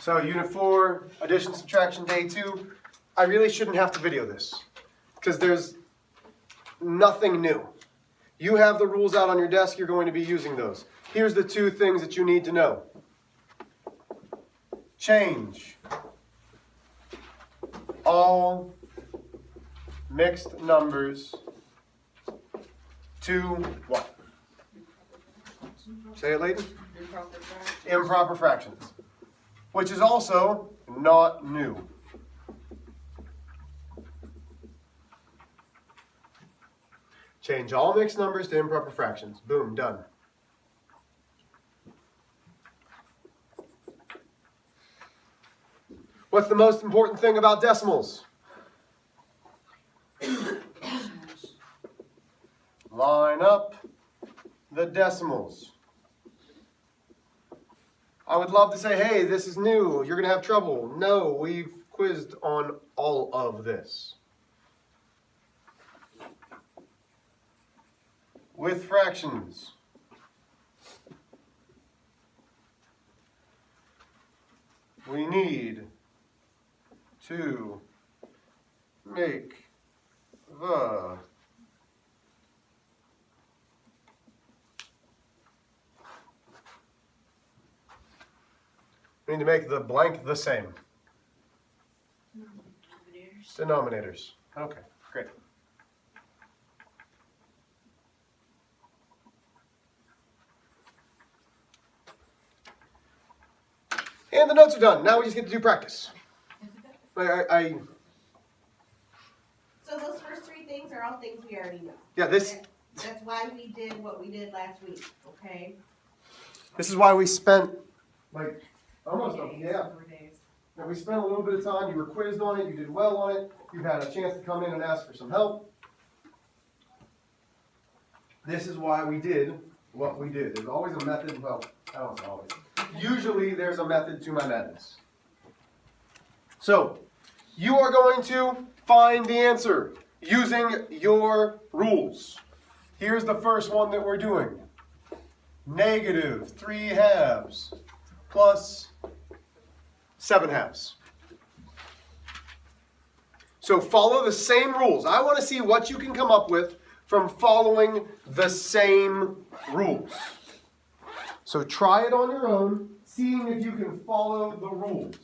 So Unit 4, Addition, Subtraction, Day 2. I really shouldn't have to video this because there's nothing new. You have the rules out on your desk. You're going to be using those. Here's the two things that you need to know. Change all mixed numbers to what? Say it, Layton. Improper fractions. Which is also not new. Change all mixed numbers to improper fractions. Boom, done. What's the most important thing about decimals? Line up the decimals. I would love to say, hey, this is new, you're going to have trouble. No, we've quizzed on all of this. With fractions, we need to make the blank the same. Denominators. Okay, great. And the notes are done. Now we just get to do practice. So those first three things are all things we already know. Yeah, That's why we did what we did last week, okay? This is why we spent like almost Days, yeah. 4 days. And we spent a little bit of time. You were quizzed on it. You did well on it. You had a chance to come in and ask for some help. This is why we did what we did. There's always a method. Well, I don't say always. Usually there's a method to my madness. So, you are going to find the answer using your rules. Here's the first one that we're doing. Negative 3 halves plus 7 halves. So follow the same rules. I want to see what you can come up with from following the same rules. So try it on your own, seeing if you can follow the rules.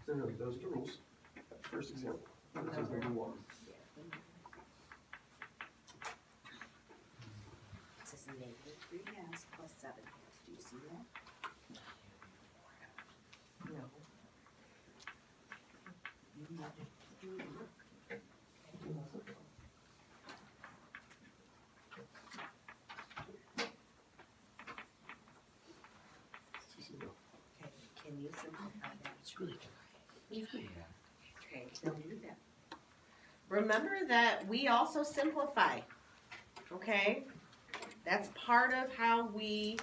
No, those are the rules. First example. This is number 1. This is negative 3 halves plus 7 halves. Do you see that? No. You need to do the work. Okay, can you simplify that? It's really dry. Okay, don't do that. Remember that we also simplify, okay? That's part of how we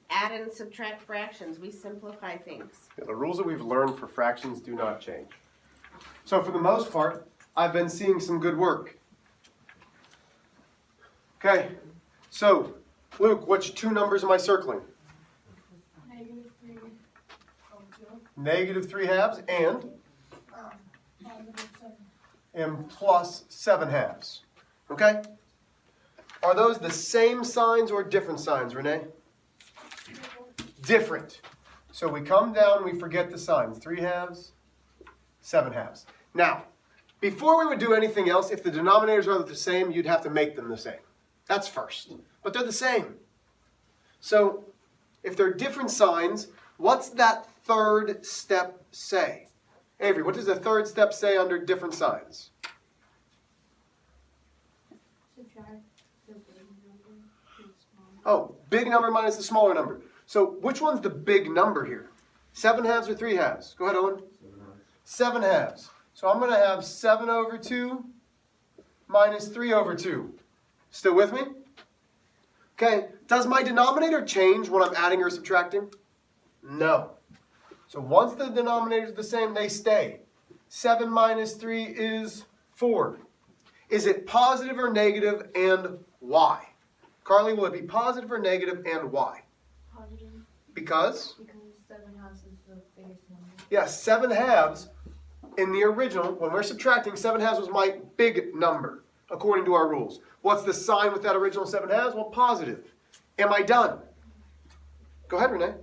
add and subtract fractions. We simplify things. Yeah, the rules that we've learned for fractions do not change. So for the most part, I've been seeing some good work. Okay, so Luke, which 2 numbers am I circling? Negative 3 halves and plus 7 halves. Okay? Are those the same signs or different signs, Renee? Different. So we come down, we forget the signs. 3 halves, 7 halves. Now, before we would do anything else, if the denominators are the same, you'd have to make them the same. That's first. But they're the same. So if they're different signs, what's that third step say? Avery, what does the third step say under different signs? Subtract the big number to the small. Oh, big number minus the smaller number. So which one's the big number here? 7 halves or 3 halves? Go ahead, Owen. 7 halves. So I'm going to have 7 over 2 minus 3 over 2. Still with me? Okay, does my denominator change when I'm adding or subtracting? No. So once the denominators are the same, they stay. 7 minus 3 is 4. Is it positive or negative, and why? Carly, will it be positive or negative, and why? Positive. Because? Because 7 halves is the biggest number. Yeah, 7 halves in the original, when we're subtracting, 7 halves was my big number, according to our rules. What's the sign with that original 7 halves? Well, positive. Am I done? Go ahead, Renee.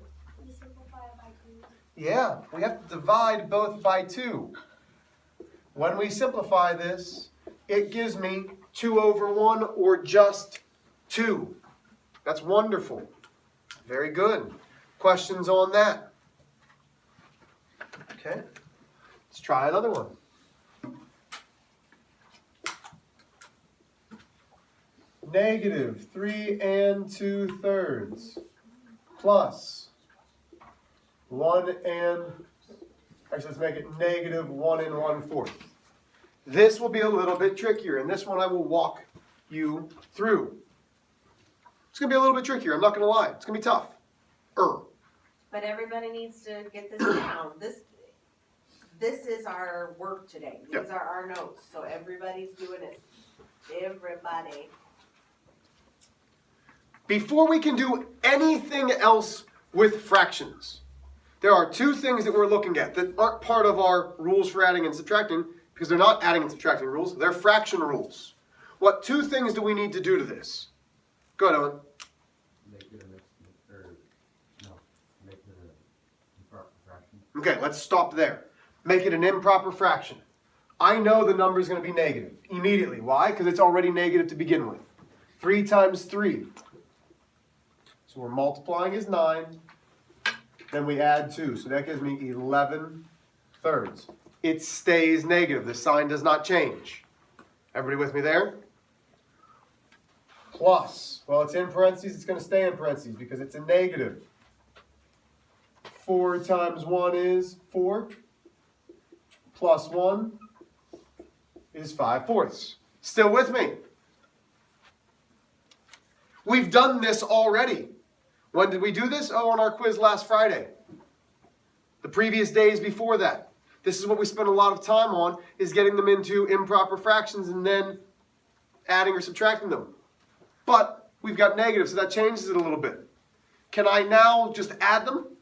We simplify it by 2. Yeah, we have to divide both by 2. When we simplify this, it gives me 2 over 1 or just 2. That's wonderful. Very good. Questions on that? Okay, let's try another one. Negative 3 2/3 plus 1 and, actually let's make it negative 1 1/4. This will be a little bit trickier, and this one I will walk you through. It's going to be a little bit trickier, I'm not going to lie. It's going to be tough. But everybody needs to get this down. This is our work today. These Yep. are our notes. So everybody's doing it. Everybody. Before we can do anything else with fractions, there are 2 things that we're looking at that aren't part of our rules for adding and subtracting, because they're not adding and subtracting rules, they're fraction rules. What 2 things do we need to do to this? Go ahead, Owen. Make it an improper fraction. Okay, let's stop there. Make it an improper fraction. I know the number is going to be negative immediately. Why? Because it's already negative to begin with. 3 times 3. So we're multiplying is 9. Then we add 2. So that gives me 11/3. It stays negative. The sign does not change. Everybody with me there? Plus. Well, it's in parentheses. It's going to stay in parentheses because it's a negative. 4 times 1 is 4. Plus 1 is 5/4. Still with me? We've done this already. When did we do this? Oh, on our quiz last Friday. The previous days before that. This is what we spent a lot of time on, is getting them into improper fractions and then adding or subtracting them. But we've got negative, so that changes it a little bit. Can I now just add them?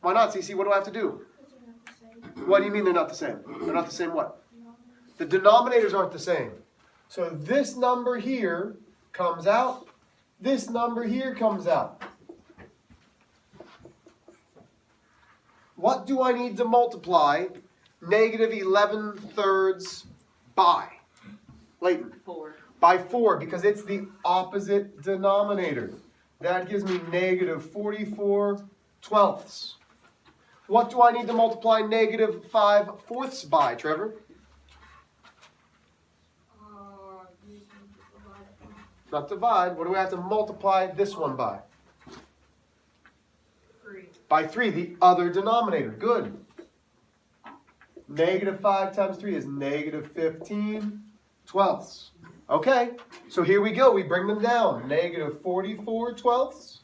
Why not, Cece? What do I have to do? Because they're not the same. What do you mean they're not the same? They're not the same what? The denominators aren't the same. So this number here comes out. This number here comes out. What do I need to multiply negative 11/3 by? Leighton. 4. By 4, because it's the opposite denominator. That gives me negative 44/12. What do I need to multiply negative 5/4 by, Trevor? You can divide it. Not divide. What do we have to multiply this one by? 3. By 3, the other denominator. Good. Negative 5 times 3 is negative 15/12. Okay, so here we go. We bring them down. Negative 44/12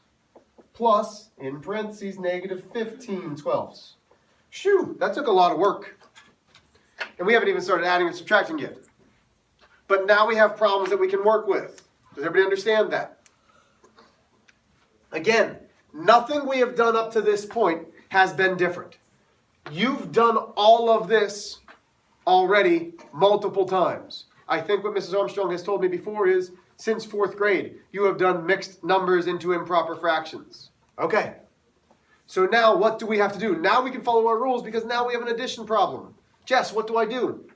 plus, in parentheses, negative 15/12. Shoo, that took a lot of work. And we haven't even started adding and subtracting yet. But now we have problems that we can work with. Does everybody understand that? Again, nothing we have done up to this point has been different. You've done all of this already multiple times. I think what Mrs. Armstrong has told me before is, since 4th grade, you have done mixed numbers into improper fractions. Okay. So now what do we have to do? Now we can follow our rules because now we have an addition problem. Jess, what do I do?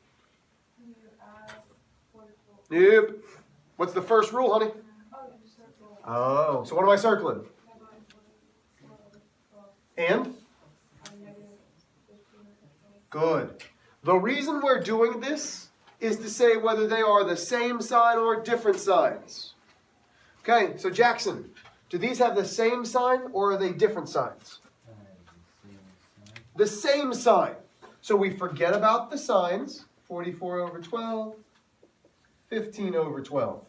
You add 44. Nope. What's the first rule, honey? Oh, you just start Oh, so what am I circling? And? Good. The reason we're doing this is to say whether they are the same sign or different signs. Okay, so Jackson, do these have the same sign or are they different signs? The same sign. So we forget about the signs. 44 over 12, 15 over 12.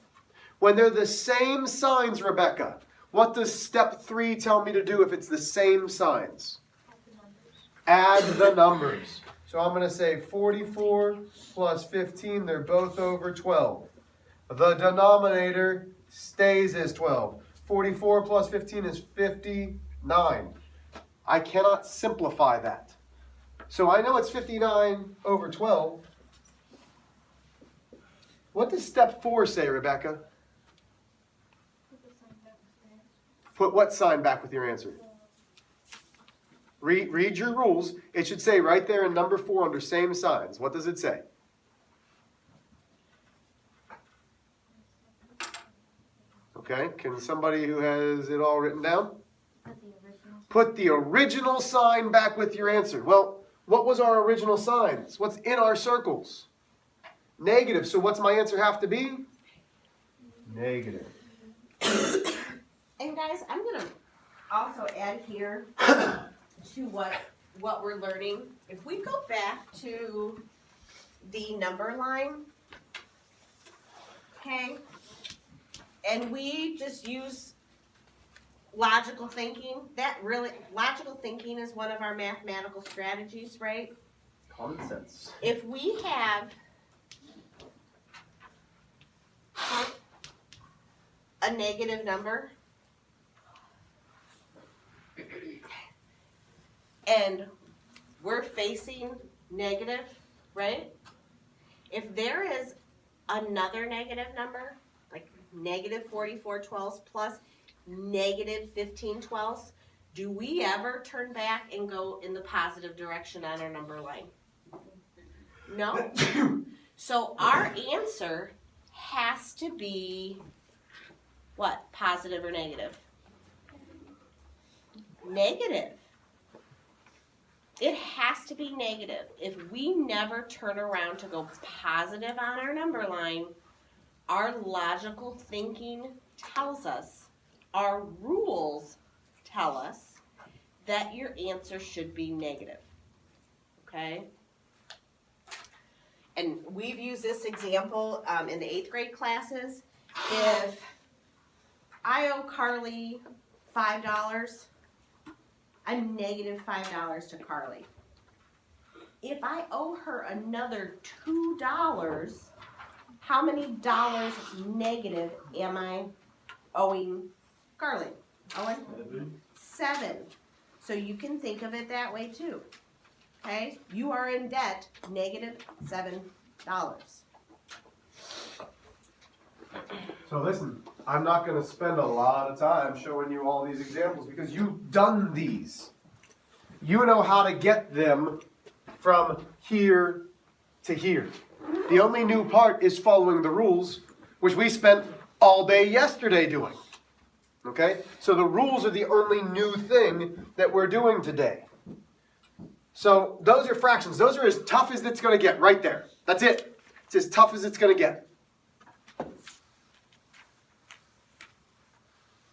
When they're the same signs, Rebecca, what does step 3 tell me to do if it's the same signs? Add the numbers. So I'm going to say 44 plus 15, they're both over 12. The denominator stays as 12. 44 plus 15 is 59. I cannot simplify that. So I know it's 59 over 12. What does step 4 say, Rebecca? Put what sign back with your answer? Read your rules. It should say right there in number 4 under same signs. What does it say? Okay, can somebody who has it all written down? Put the original sign back with your answer. Well, what was our original signs? What's in our circles? Negative. So what's my answer have to be? Negative. And guys, I'm going to also add here to what we're learning. If we go back to the number line, okay, and we just use logical thinking, logical thinking is one of our mathematical strategies, right? Common sense. If we have a negative number and we're facing negative, right? If there is another negative number, like negative 44 twelfths plus negative 15 twelfths, do we ever turn back and go in the positive direction on our number line? No. So our answer has to be what? Positive or negative? Negative. It has to be negative. If we never turn around to go positive on our number line, our logical thinking tells us, our rules tell us that your answer should be negative. Okay? And we've used this example in the 8th grade classes. If I owe Carly $5, I'm negative $5 to Carly. If I owe her another $2, how many dollars negative am I owing Carly? Owen? 7. So you can think of it that way too. Okay? You are in debt negative $7. So listen, I'm not going to spend a lot of time showing you all these examples because you've done these. You know how to get them from here to here. The only new part is following the rules, which we spent all day yesterday doing. Okay? So the rules are the only new thing that we're doing today. So those are fractions. Those are as tough as it's going to get right there. That's it. It's as tough as it's going to get.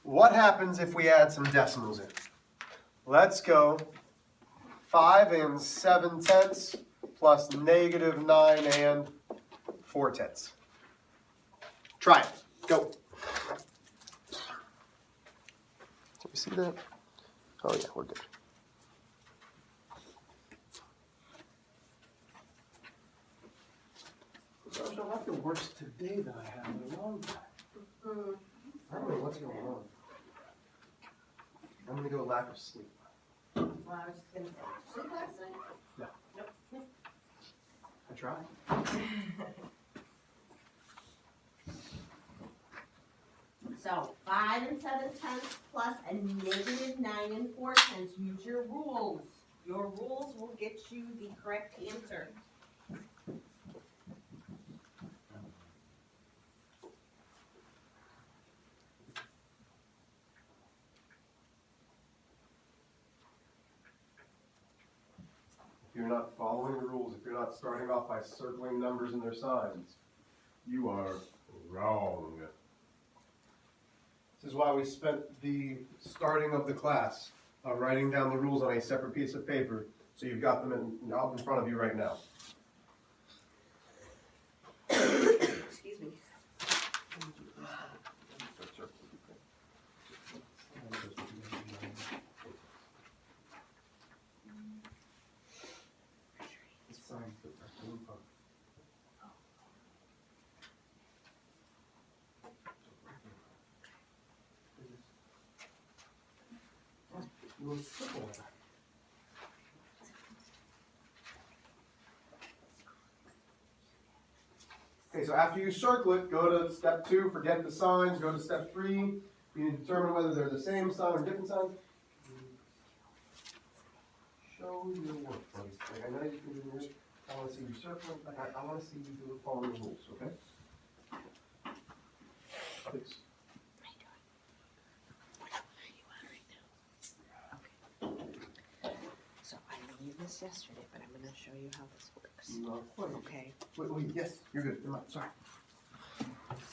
What happens if we add some decimals in? Let's go 5 and 7/10 plus negative 9 and 4/10. Try it. Go. Can you see that? Oh yeah, we're good. Gosh, I feel worse today than I have in a long time. I don't know what's going on. I'm going to go lack of sleep. Well, I was just going to say, sleep last night? No. Nope. I tried. So 5 and 7/10 plus a negative 9 and 4/10. Use your rules. Your rules will get you the correct answer. you're not following the rules, if you're not starting off by circling numbers and their signs, you are wrong. This is why we spent the starting of the class writing down the rules on a separate piece of paper, so you've got them out in front of you right now. Excuse me. Okay, so after you circle it, go to step 2, forget the signs, go to step 3. You need to determine whether they're the same sign or different signs. Show your work, buddy. I know you can do this. I want to see you circling. I want to see you do following the rules, okay? Please. So I know you missed yesterday, but I'm gonna show you how this works. Not quite. Okay, Wait, yes, you're good. Come on, sorry.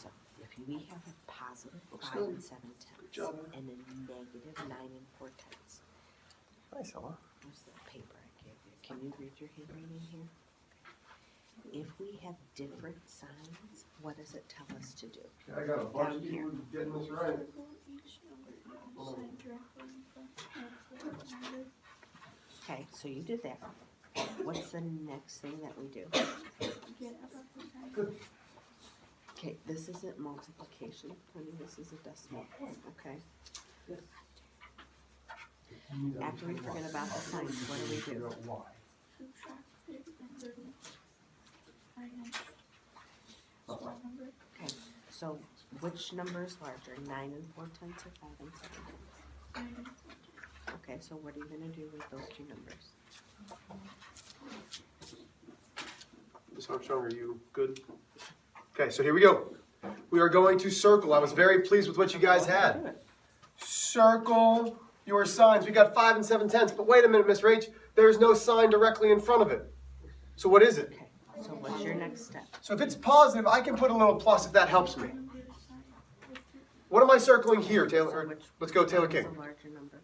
so if we have a positive Looks 5 good. and 7 Good job, tenths and a negative 9 and 4 tenths. Nice, Ella. Where's the paper I gave you? Can you read your handwriting here? If we have different signs, what does it tell us to do? I got a bunch of people getting this right. Okay, so you did that. What's the next thing that we do? Okay, this isn't multiplication, honey, this is a decimal, okay? After we forget about the signs, what do we do? Okay, so which number is larger, 9 and 4 tenths or 5 and 7 tenths? Okay, so what are you gonna do with those two numbers? Ms. Armstrong, are you good? Okay, so here we go. We are going to circle. I was very pleased with what you guys had. Circle your signs. We got 5 and 7 tenths, but wait a minute, Miss Rach. There's no sign directly in front of it. So what is it? Okay, so what's your next step? So if it's positive, I can put a little plus if that helps me. What am I circling here, Taylor? Or let's go, Taylor King. What's a larger number?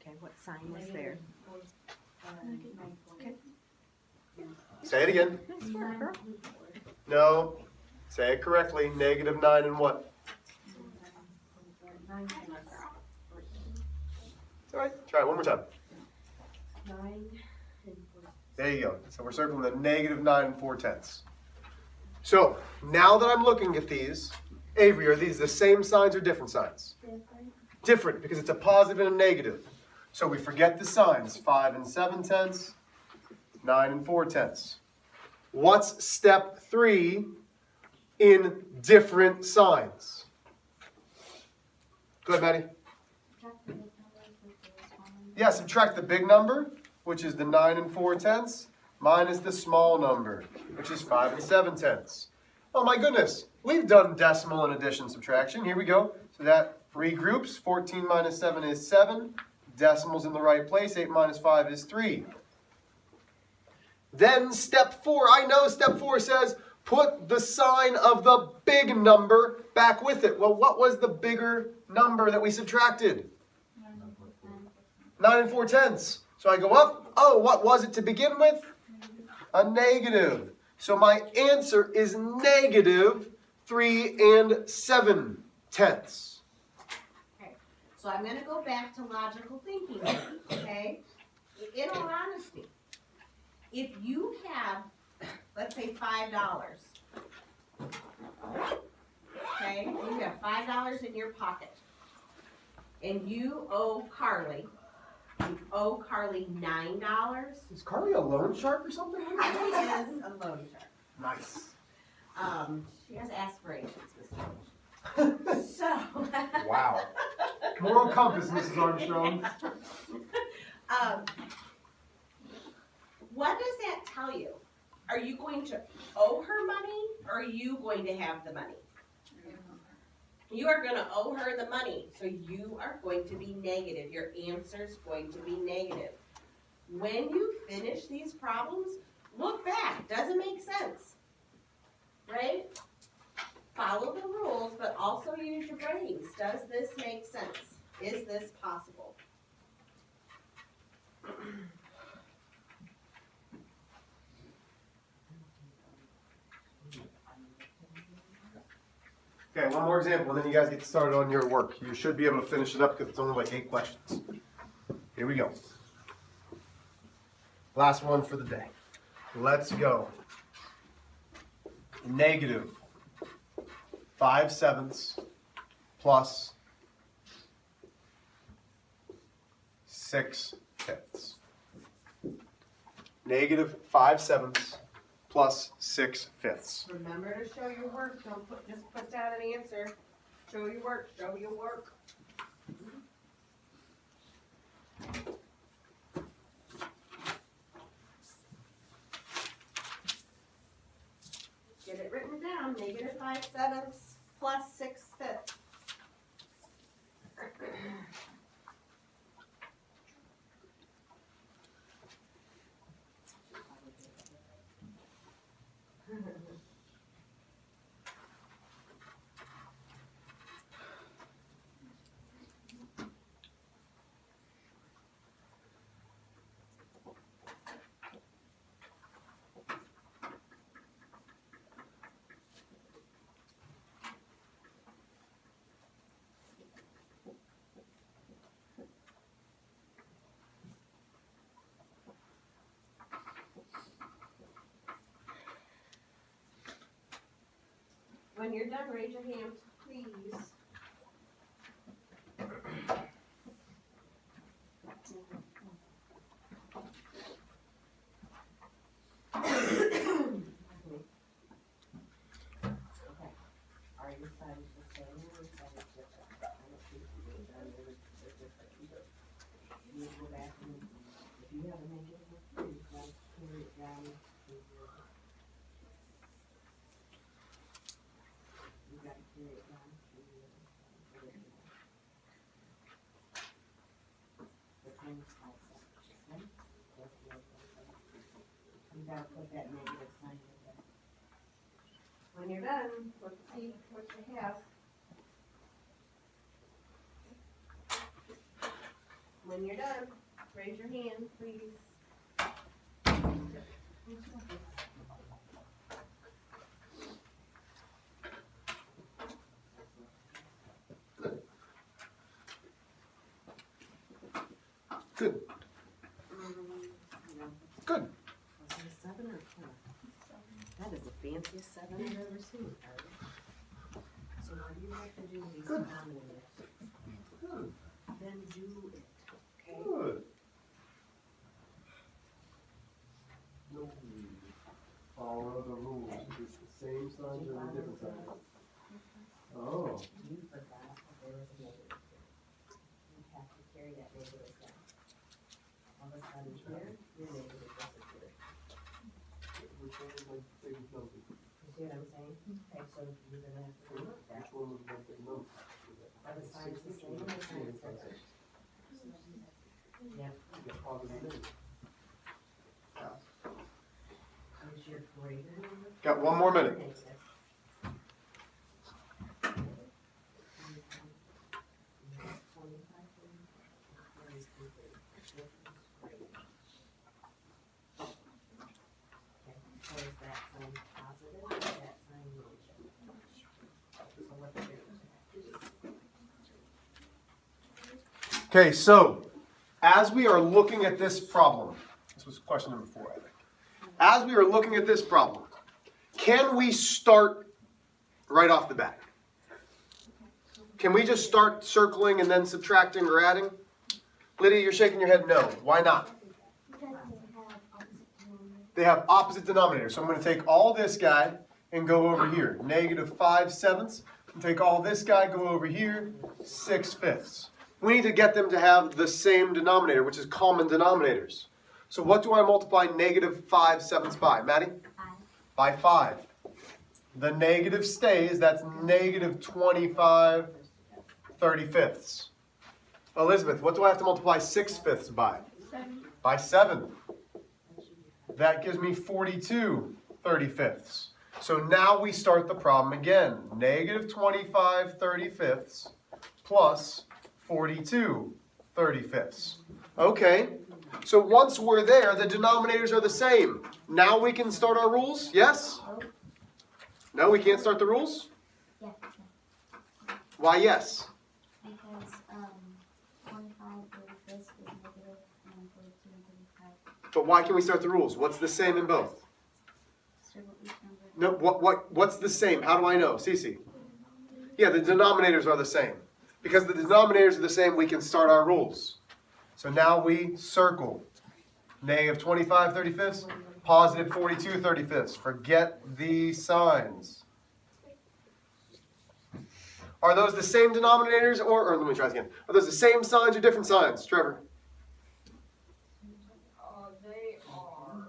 Okay, what sign is there? Okay. Say it again. Nice work, girl. No. Say it correctly. Negative 9 and what? It's all right. Try it one more time. There you go. So we're circling the negative 9 and 4 tenths. So now that I'm looking at these, Avery, are these the same signs or different signs? Different, because it's a positive and a negative. So we forget the signs. 5 and 7 tenths, 9 and 4 tenths. What's step 3 in different signs? Go ahead, Maddie. Yeah, subtract the big number, which is the 9 and 4 tenths, minus the small number, which is 5 and 7 tenths. Oh my goodness, we've done decimal and addition subtraction. Here we go. So that regroups. 14 minus 7 is 7. Decimal's in the right place. 8 minus 5 is 3. Then step 4. I know step 4 says put the sign of the big number back with it. Well, what was the bigger number that we subtracted? 9 and 4 tenths. So I go up. Oh, what was it to begin with? A negative. So my answer is negative 3 and 7 tenths. Okay, so I'm gonna go back to logical thinking, okay? In all honesty, if you have, let's say $5, okay? You have $5 in your pocket, and you owe Carly $9. Is Carly a loan shark or something? She is a loan shark. Nice. She has aspirations, Mr. So. Wow. Moral compass, Mrs. Armstrong. What does that tell you? Are you going to owe her money, or are you going to have the money? You are going to owe her the money, so you are going to be negative. Your answer is going to be negative. when you finish these problems, look back. Does it make sense? Right? Follow the rules, but also use your brains. Does this make sense? Is this possible? Okay, one more example, and then you guys get started on your work. You should be able to finish it up because it's only like 8 questions. Here we go. Last one for the day. Let's go. Negative 5/7 plus 6/5. Negative 5/7 plus 6/5. Remember to show your work. Don't just put down an answer. Show your work. Show your work. Get it written down. Negative 5/7 plus 6/5. When you're done, raise your hand, please. Are your sizes the same or your sizes different? I don't think they're different either. You go back and if you have a negative one, you gotta carry it down to your. You gotta carry it down to your. The times like that, okay? You gotta put that negative sign in there. When you're done, let's see what you have. When you're done, raise your hand, please. Good. Good. Was it a 7 or a 4? That is the fanciest 7 I've ever seen, Carter. So what do you have to do with these Good. denominators? Good. Then do it, okay? Good. No. Follow the rules. It's the same signs or the different signs. Oh. You forgot that there was a negative here. You have to carry that negative down. All of a sudden here, your negative disappeared. Which one was my big number? You see what I'm saying? Okay, so you're gonna have to remove that. Which one was my big number? Are the signs the same or the signs different? Yeah. You get positive and negative. Is your greater number? Got one more minute. Negative. So is that sign positive or is that sign negative? So what the difference? Okay, so as we are looking at this problem, this was question number 4, I think. As we are looking at this problem, can we start right off the bat? Can we just start circling and then subtracting or adding? Lydia, you're shaking your head no. Why not? They have opposite denominators. So I'm going to take all this guy and go over here. Negative 5/7. And take all this guy, go over here, 6/5. We need to get them to have the same denominator, which is common denominators. So what do I multiply negative 5/7 by? Maddie? 5. By 5. The negative stays. That's negative 25/35. Elizabeth, what do I have to multiply 6/5 by? 7. by 7. That gives me 42/35. So now we start the problem again. Negative 25/35 plus 42/35. Okay, so once we're there, the denominators are the same. Now we can start our rules, yes? No, we can't start the rules? Yeah, Why yes? because 25/35 is negative and 42 and 35. But why can we start the rules? What's the same in both? So what each number. No, what's the same? How do I know? Cece? Yeah, the denominators are the same. Because the denominators are the same, we can start our rules. So now we circle. Negative 25/35, positive 42/35. Forget the signs. Are those the same denominators or let me try this again. Are those the same signs or different signs, Trevor? They are.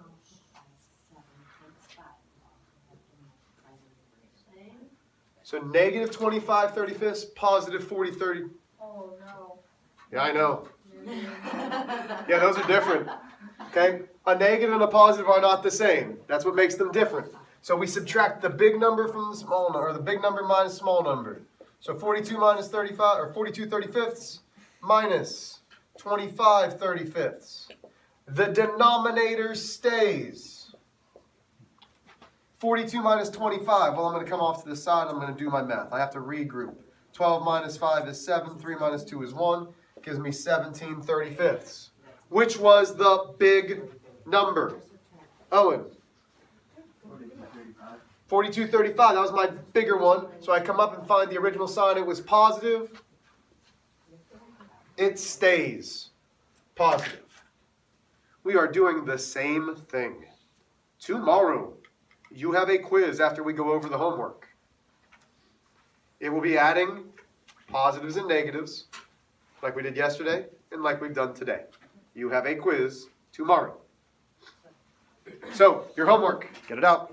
So negative 25/35, positive 40/30. Oh, no. Yeah, I know. Yeah, those are different. Okay? A negative and a positive are not the same. That's what makes them different. So we subtract the big number from the small number, or the big number minus small number. So 42 minus 35, or 42/35 minus 25/35. The denominator stays. 42 minus 25. Well, I'm going to come off to the side. I'm going to do my math. I have to regroup. 12 minus 5 is 7. 3 minus 2 is 1. Gives me 17/35. Which was the big number? Owen. 42/35. That was my bigger one. So I come up and find the original sign. It was positive. It stays positive. We are doing the same thing. Tomorrow, you have a quiz after we go over the homework. It will be adding positives and negatives, like we did yesterday and like we've done today. You have a quiz tomorrow. So, your homework, get it out.